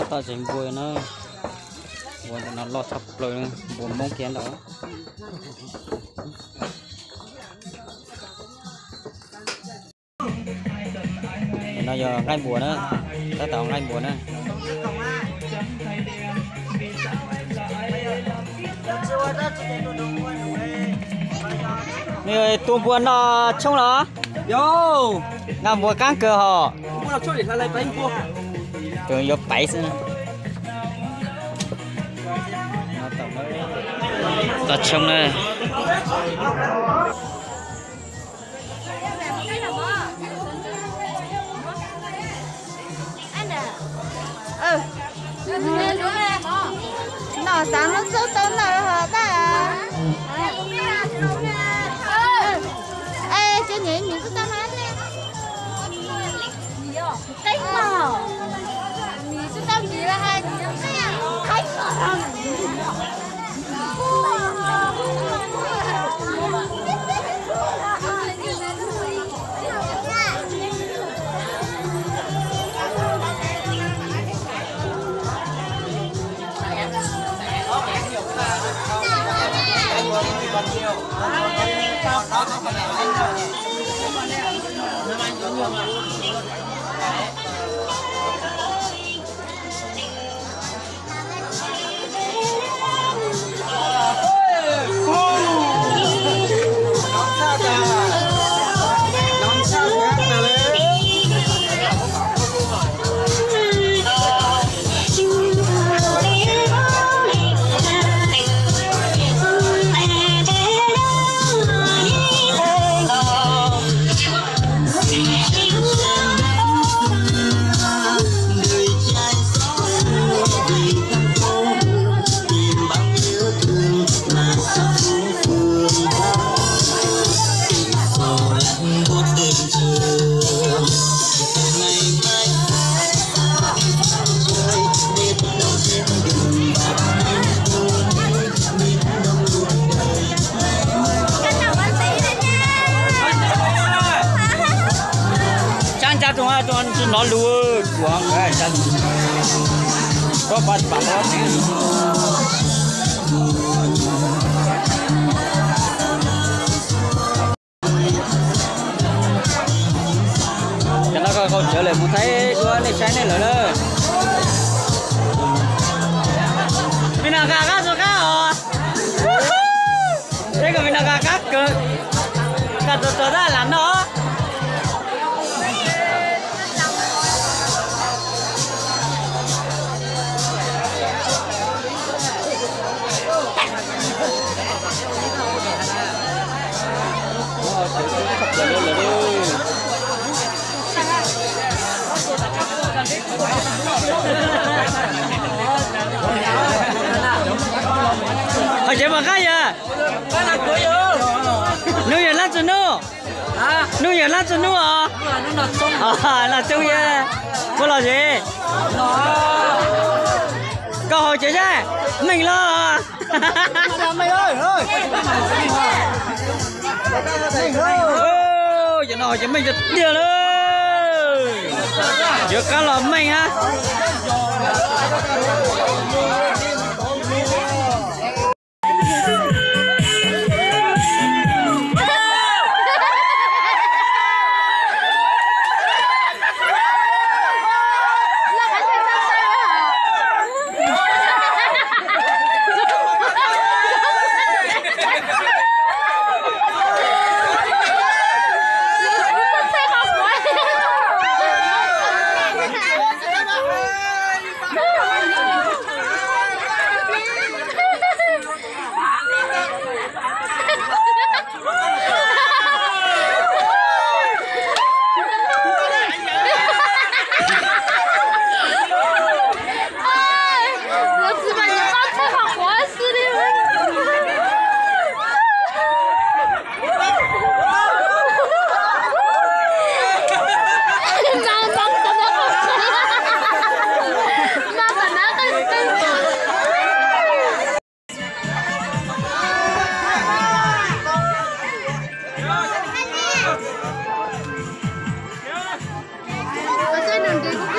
ta chỉ vui nó buồn nó lọt sập rồi buồn mông kiến đó nó giờ ngay buồn nữa ta tạo ngay buồn nữa người tu buồn nó trông nó yo làm buồn căng cửa họ từ vô bảy xin ta trông này nó sáng nó sốt tôm nào hả ta ê cho nhỉ những cái tôm hết nè cái màu mì sốt tôm gì là hai cái màu cho nó luôn của cái chân có bắt bạn đó cho nó có trở lại một thấy của này trái này nữa mình là gà cá rồi cá hả đây còn mình là gà cá cơ cả tờ ra làm nó ở chế mà khác à? nuôi giờ lát chân nuôi, nuôi giờ lát chân nuôi à? Là chung vậy, có là gì? Câu hỏi chế chứ? Mình lo. Mày ơi, giờ nói cho mình giật tiền ơi, giờ cá là mình ha.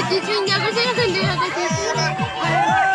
같이 생각을 생각한대요. 같이.